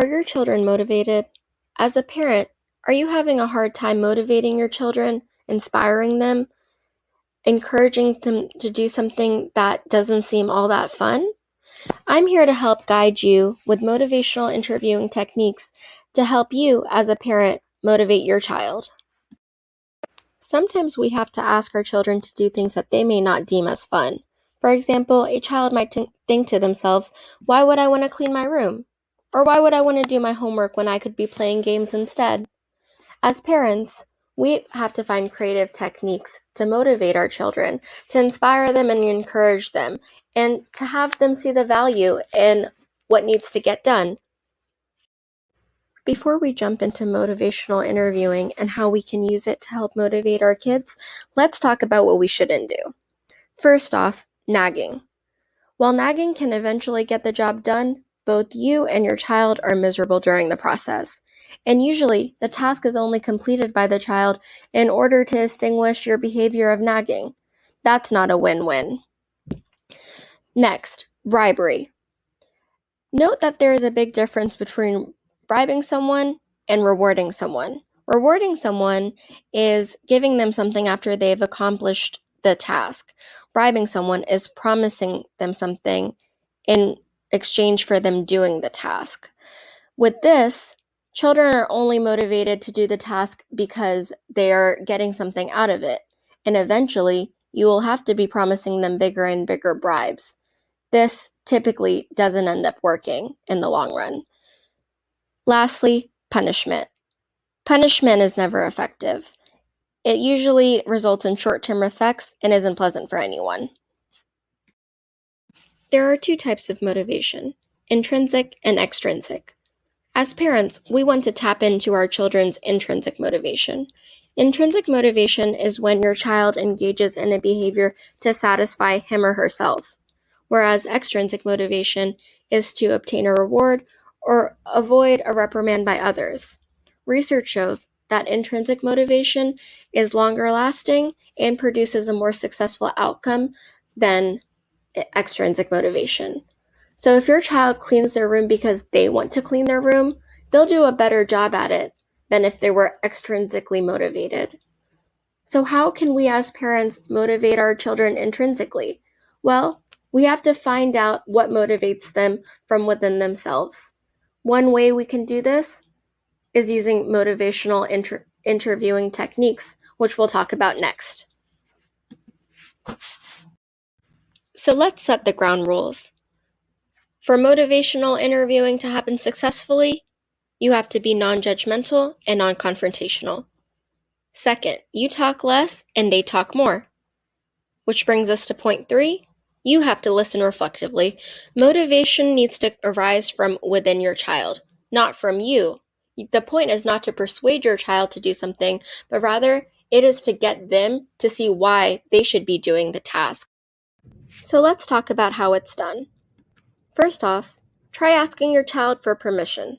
Are your children motivated? As a parent, are you having a hard time motivating your children, inspiring them, encouraging them to do something that doesn't seem all that fun? I'm here to help guide you with motivational interviewing techniques to help you, as a parent, motivate your child. Sometimes we have to ask our children to do things that they may not deem as fun. For example, a child might think to themselves, why would I want to clean my room? Or why would I want to do my homework when I could be playing games instead? As parents, we have to find creative techniques to motivate our children, to inspire them and encourage them, and to have them see the value in what needs to get done. Before we jump into motivational interviewing and how we can use it to help motivate our kids, let's talk about what we shouldn't do. First off, nagging. While nagging can eventually get the job done, both you and your child are miserable during the process. And usually, the task is only completed by the child in order to extinguish your behavior of nagging. That's not a win-win. Next, bribery. Note that there is a big difference between bribing someone and rewarding someone. Rewarding someone is giving them something after they've accomplished the task. Bribing someone is promising them something in exchange for them doing the task. With this, children are only motivated to do the task because they are getting something out of it. And eventually, you will have to be promising them bigger and bigger bribes. This typically doesn't end up working in the long run. Lastly, punishment. Punishment is never effective. It usually results in short-term effects and isn't pleasant for anyone. There are two types of motivation, intrinsic and extrinsic. As parents, we want to tap into our children's intrinsic motivation. Intrinsic motivation is when your child engages in a behavior to satisfy him or herself, whereas extrinsic motivation is to obtain a reward or avoid a reprimand by others. Research shows that intrinsic motivation is longer lasting and produces a more successful outcome than extrinsic motivation. So if your child cleans their room because they want to clean their room, they'll do a better job at it than if they were extrinsically motivated. So how can we as parents motivate our children intrinsically? Well, we have to find out what motivates them from within themselves. One way we can do this is using motivational interviewing techniques, which we'll talk about next. So let's set the ground rules. For motivational interviewing to happen successfully, you have to be non-judgmental and non-confrontational. Second, you talk less and they talk more. Which brings us to point 3. You have to listen reflectively. Motivation needs to arise from within your child, not from you. The point is not to persuade your child to do something, but rather it is to get them to see why they should be doing the task. So let's talk about how it's done. First off, try asking your child for permission.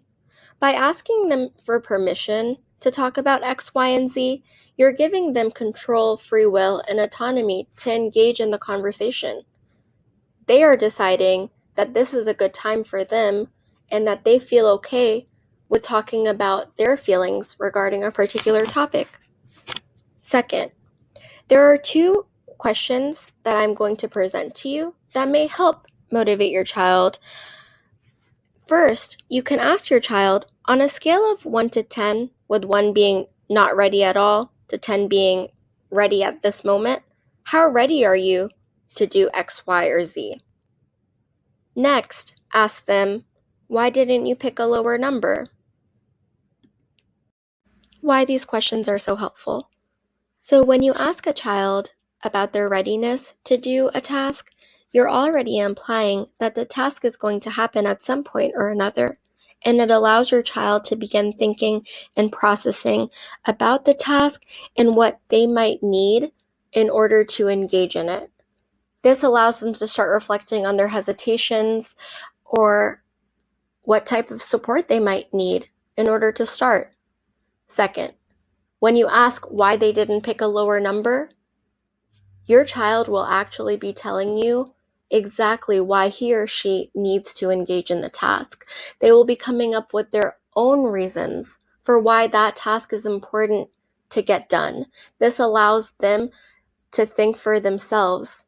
By asking them for permission to talk about X, Y, and Z, you're giving them control, free will, and autonomy to engage in the conversation. They are deciding that this is a good time for them and that they feel okay with talking about their feelings regarding a particular topic. Second, there are 2 questions that I'm going to present to you that may help motivate your child. First, you can ask your child, on a scale of 1 to 10, with 1 being not ready at all to 10 being ready at this moment, how ready are you to do X, Y, or Z? Next, ask them, why didn't you pick a lower number? Why these questions are so helpful. So when you ask a child about their readiness to do a task, you're already implying that the task is going to happen at some point or another, and it allows your child to begin thinking and processing about the task and what they might need in order to engage in it. This allows them to start reflecting on their hesitations or what type of support they might need in order to start. Second, when you ask why they didn't pick a lower number, your child will actually be telling you exactly why he or she needs to engage in the task. They will be coming up with their own reasons for why that task is important to get done. This allows them to think for themselves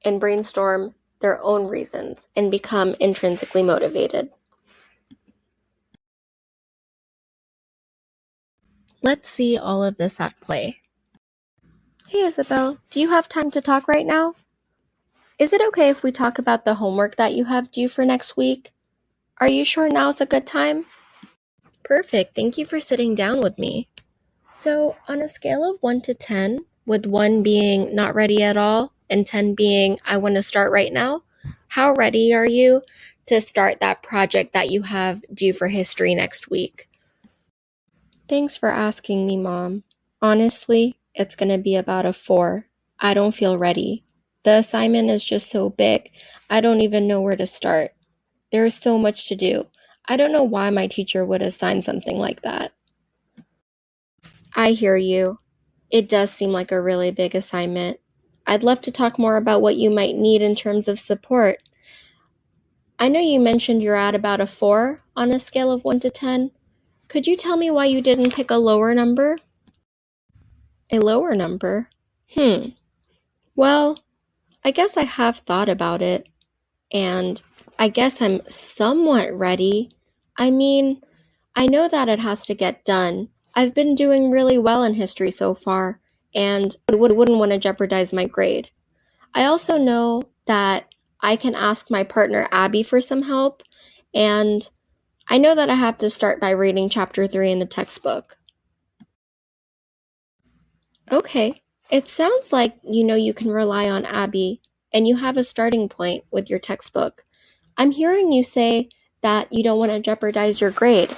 and brainstorm their own reasons and become intrinsically motivated. Let's see all of this at play. Hey Isabel, do you have time to talk right now? Is it okay if we talk about the homework that you have due for next week? Are you sure now's a good time? Perfect, thank you for sitting down with me. So, on a scale of 1 to 10, with 1 being not ready at all and 10 being I want to start right now, how ready are you to start that project that you have due for history next week? Thanks for asking me, Mom. Honestly, it's going to be about a 4. I don't feel ready. The assignment is just so big, I don't even know where to start. There is so much to do. I don't know why my teacher would assign something like that. I hear you. It does seem like a really big assignment. I'd love to talk more about what you might need in terms of support. I know you mentioned you're at about a 4 on a scale of 1 to 10. Could you tell me why you didn't pick a lower number? A lower number? Well, I guess I have thought about it, and I guess I'm somewhat ready. I mean, I know that it has to get done. I've been doing really well in history so far, and I wouldn't want to jeopardize my grade. I also know that I can ask my partner Abby for some help, and I know that I have to start by reading chapter 3 in the textbook. Okay, it sounds like you know you can rely on Abby, and you have a starting point with your textbook. I'm hearing you say that you don't want to jeopardize your grade.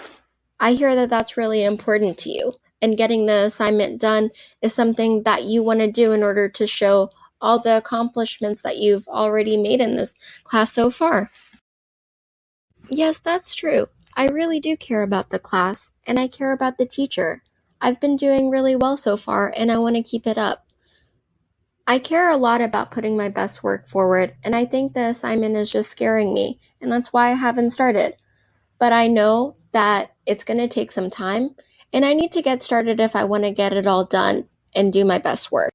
I hear that that's really important to you, and getting the assignment done is something that you want to do in order to show all the accomplishments that you've already made in this class so far. Yes, that's true. I really do care about the class, and I care about the teacher. I've been doing really well so far, and I want to keep it up. I care a lot about putting my best work forward, and I think the assignment is just scaring me, and that's why I haven't started. But I know that it's going to take some time, and I need to get started if I want to get it all done and do my best work.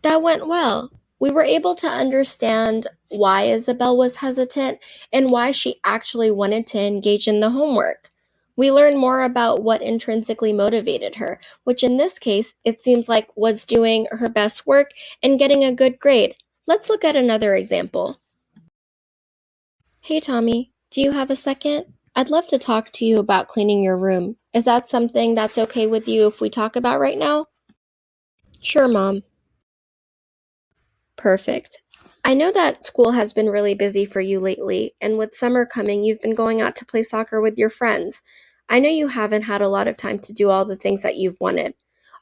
That went well. We were able to understand why Isabel was hesitant and why she actually wanted to engage in the homework. We learned more about what intrinsically motivated her, which in this case, it seems like was doing her best work and getting a good grade. Let's look at another example. Hey Tommy, do you have a second? I'd love to talk to you about cleaning your room. Is that something that's okay with you if we talk about right now? Sure, Mom. Perfect. I know that school has been really busy for you lately, and with summer coming, you've been going out to play soccer with your friends. I know you haven't had a lot of time to do all the things that you've wanted.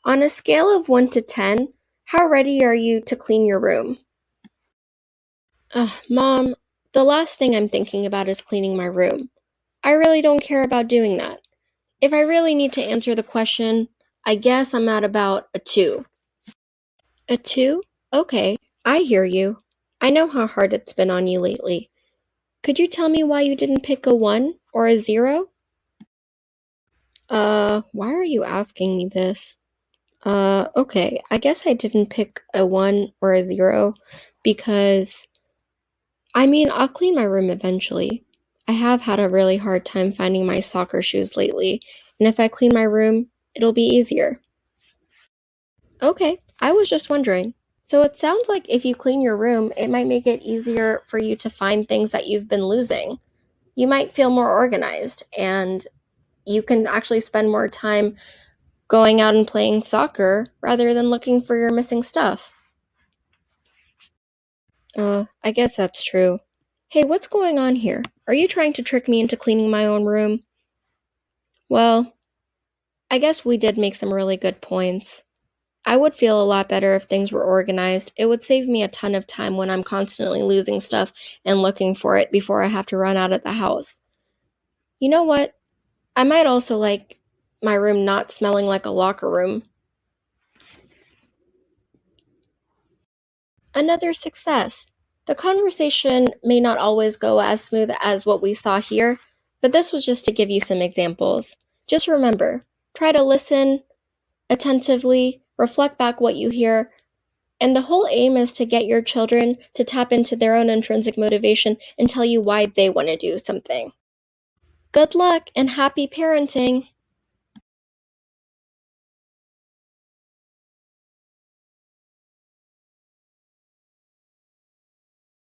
On a scale of 1 to 10, how ready are you to clean your room? Ugh, Mom, the last thing I'm thinking about is cleaning my room. I really don't care about doing that. If I really need to answer the question, I guess I'm at about a 2. A 2? Okay, I hear you. I know how hard it's been on you lately. Could you tell me why you didn't pick a 1 or a 0? Why are you asking me this? Okay, I guess I didn't pick a 1 or a 0 because, I'll clean my room eventually. I have had a really hard time finding my soccer shoes lately, and if I clean my room, it'll be easier. Okay, I was just wondering. So it sounds like if you clean your room, it might make it easier for you to find things that you've been losing. You might feel more organized, and you can actually spend more time going out and playing soccer rather than looking for your missing stuff. I guess that's true. Hey, what's going on here? Are you trying to trick me into cleaning my own room? Well, I guess we did make some really good points. I would feel a lot better if things were organized. It would save me a ton of time when I'm constantly losing stuff and looking for it before I have to run out of the house. You know what? I might also like my room not smelling like a locker room. Another success. The conversation may not always go as smooth as what we saw here, but this was just to give you some examples. Just remember, try to listen attentively, reflect back what you hear, and the whole aim is to get your children to tap into their own intrinsic motivation and tell you why they want to do something. Good luck and happy parenting!